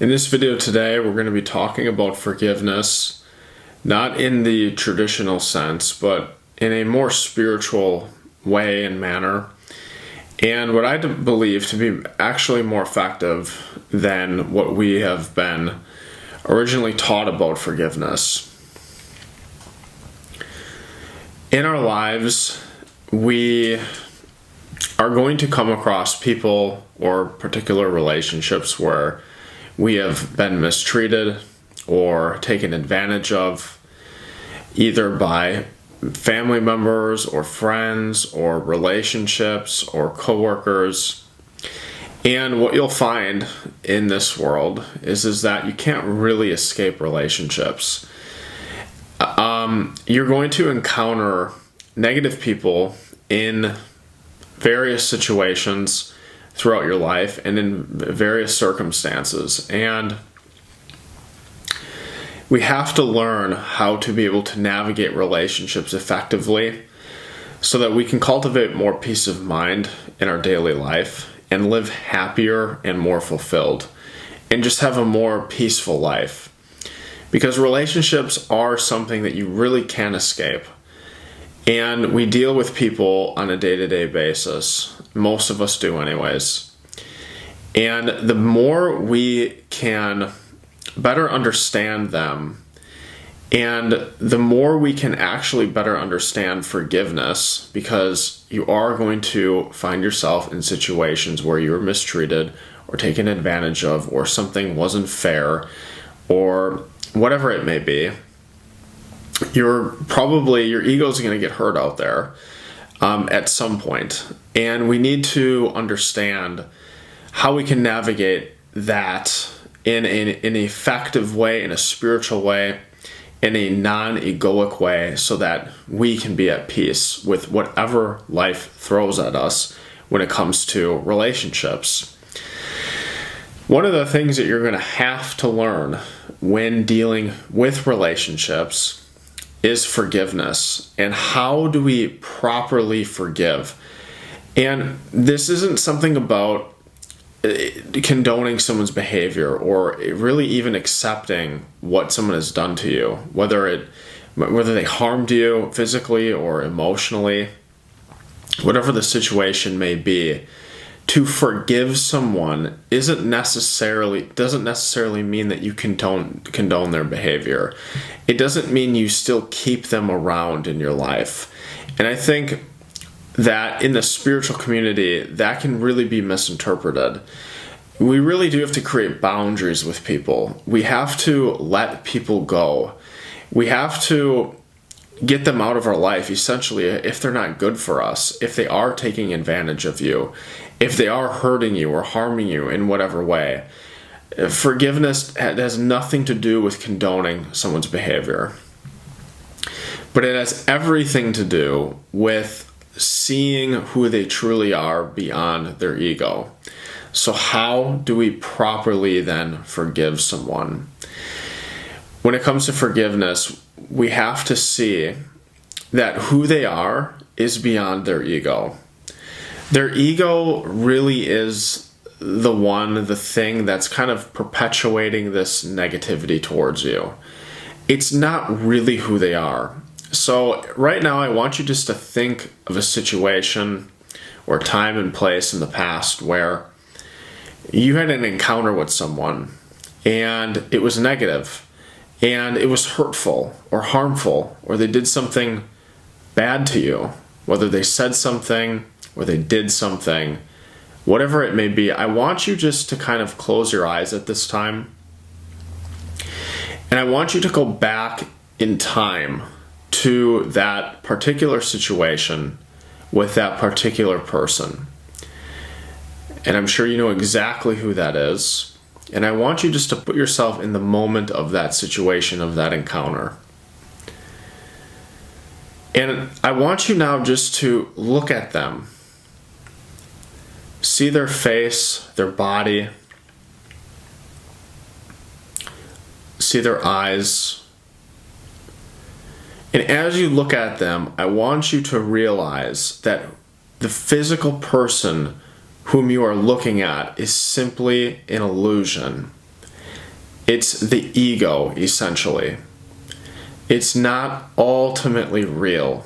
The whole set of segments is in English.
In this video today, we're going to be talking about forgiveness, not in the traditional sense, but in a more spiritual way and manner, and what I believe to be actually more effective than what we have been originally taught about forgiveness. In our lives, we are going to come across people or particular relationships where we have been mistreated or taken advantage of, either by family members or friends or relationships or coworkers. And what you'll find in this world is that you can't really escape relationships. You're going to encounter negative people in various situations throughout your life and in various circumstances. And we have to learn how to be able to navigate relationships effectively so that we can cultivate more peace of mind in our daily life and live happier and more fulfilled and just have a more peaceful life. Because relationships are something that you really can't escape. And we deal with people on a day-to-day basis. Most of us do anyways. And the more we can better understand them, and the more we can actually better understand forgiveness, because you are going to find yourself in situations where you were mistreated or taken advantage of, or something wasn't fair, or whatever it may be. Your ego is going to get hurt out there at some point. And we need to understand how we can navigate that in an effective way, in a spiritual way, in a non-egoic way, so that we can be at peace with whatever life throws at us when it comes to relationships. One of the things that you're going to have to learn when dealing with relationships is forgiveness. And how do we properly forgive? And this isn't something about condoning someone's behavior or really even accepting what someone has done to you, whether they harmed you physically or emotionally, whatever the situation may be. To forgive someone doesn't necessarily mean that you condone their behavior. It doesn't mean you still keep them around in your life. And I think that in the spiritual community, that can really be misinterpreted. We really do have to create boundaries with people. We have to let people go. We have to get them out of our life, essentially, if they're not good for us, if they are taking advantage of you, if they are hurting you or harming you in whatever way. Forgiveness has nothing to do with condoning someone's behavior, but it has everything to do with seeing who they truly are beyond their ego. So how do we properly then forgive someone? When it comes to forgiveness, we have to see that who they are is beyond their ego. Their ego really is the thing that's kind of perpetuating this negativity towards you. It's not really who they are. So right now, I want you just to think of a situation or time and place in the past where you had an encounter with someone and it was negative and it was hurtful or harmful, or they did something bad to you, whether they said something or they did something, whatever it may be. I want you just to kind of close your eyes at this time. And I want you to go back in time to that particular situation with that particular person. And I'm sure you know exactly who that is. And I want you just to put yourself in the moment of that situation, of that encounter. And I want you now just to look at them. See their face, their body. See their eyes. And as you look at them, I want you to realize that the physical person whom you are looking at is simply an illusion. It's the ego, essentially. It's not ultimately real.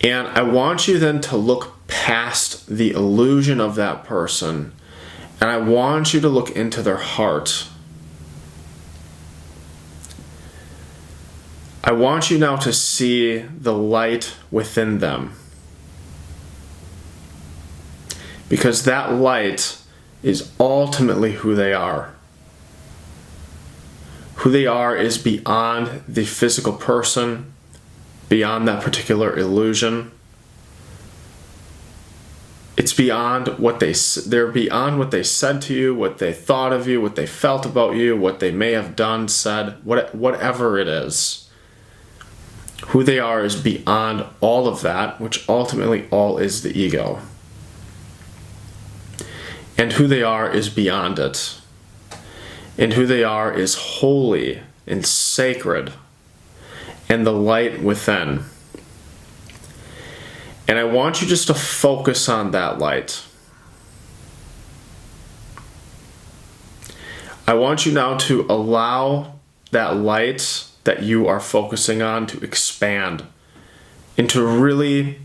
And I want you then to look past the illusion of that person, and I want you to look into their heart. I want you now to see the light within them. Because that light is ultimately who they are. Who they are is beyond the physical person, beyond that particular illusion. It's beyond they're beyond what they said to you, what they thought of you, what they felt about you, what they may have done, said, whatever it is. Who they are is beyond all of that, which ultimately all is the ego. And who they are is beyond it. And who they are is holy and sacred and the light within. And I want you just to focus on that light. I want you now to allow that light that you are focusing on to expand and to really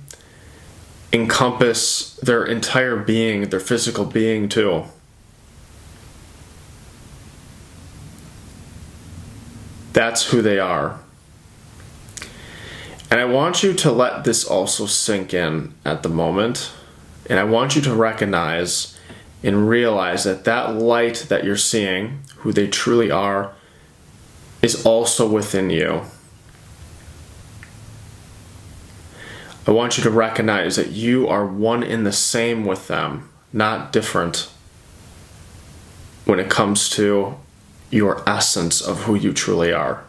encompass their entire being, their physical being too. That's who they are. And I want you to let this also sink in at the moment. And I want you to recognize and realize that that light that you're seeing, who they truly are, is also within you. I want you to recognize that you are one in the same with them, not different when it comes to your essence of who you truly are.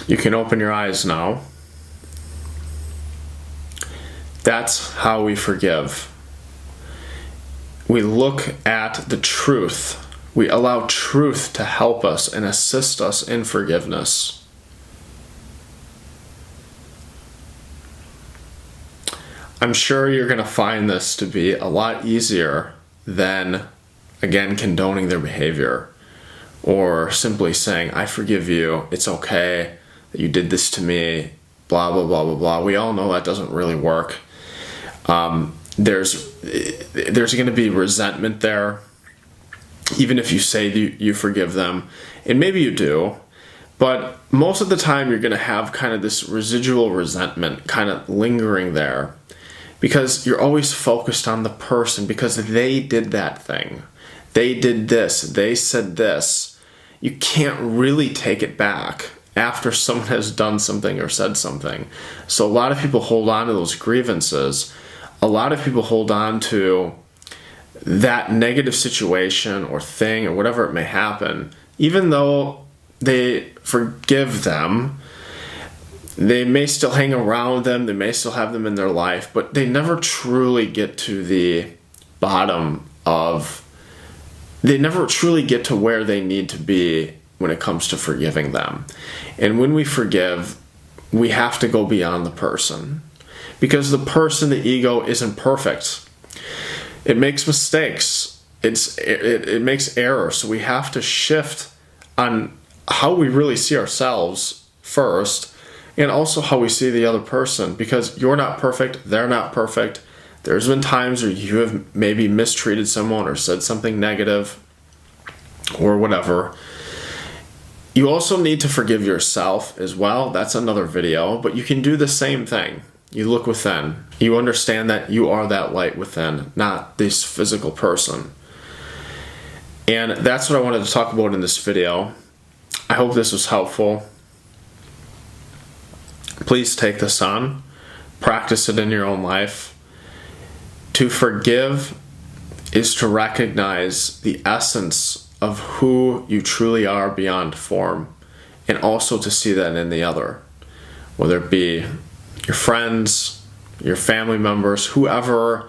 You can open your eyes now. That's how we forgive. We look at the truth. We allow truth to help us and assist us in forgiveness. I'm sure you're going to find this to be a lot easier than, again, condoning their behavior or simply saying, I forgive you, it's okay that you did this to me, blah, blah, blah, blah, blah. We all know that doesn't really work. There's going to be resentment there, even if you say you forgive them, and maybe you do, but most of the time you're going to have kind of this residual resentment kind of lingering there because you're always focused on the person because they did that thing. They did this. They said this. You can't really take it back after someone has done something or said something. So a lot of people hold on to those grievances. A lot of people hold on to that negative situation or thing or whatever it may happen. Even though they forgive them, they may still hang around them, they may still have them in their life, but they never truly get to the bottom of, they never truly get to where they need to be when it comes to forgiving them. And when we forgive, we have to go beyond the person. Because the person, the ego, isn't perfect. It makes mistakes. It makes errors. So we have to shift on how we really see ourselves first, and also how we see the other person. Because you're not perfect, they're not perfect. There's been times where you have maybe mistreated someone or said something negative or whatever. You also need to forgive yourself as well. That's another video, but you can do the same thing. You look within. You understand that you are that light within, not this physical person. And that's what I wanted to talk about in this video. I hope this was helpful. Please take this on. Practice it in your own life. To forgive is to recognize the essence of who you truly are beyond form, and also to see that in the other, whether it be your friends, your family members, whoever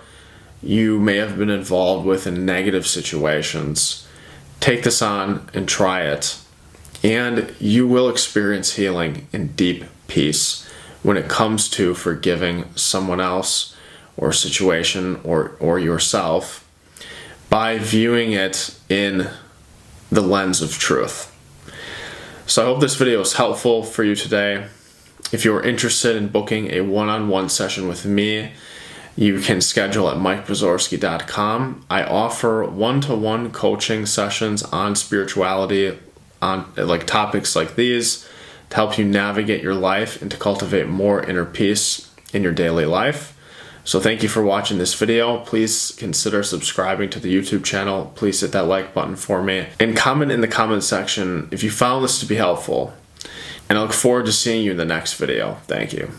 you may have been involved with in negative situations. Take this on and try it, and you will experience healing and deep peace when it comes to forgiving someone else or a situation or yourself by viewing it in the lens of truth. So I hope this video is helpful for you today. If you're interested in booking a one-on-one session with me, you can schedule at mikepozorski.com. I offer one-to-one coaching sessions on spirituality, on like topics like these, to help you navigate your life and to cultivate more inner peace in your daily life. So thank you for watching this video. Please consider subscribing to the YouTube channel. Please hit that like button for me and comment in the comment section if you found this to be helpful. And I look forward to seeing you in the next video. Thank you.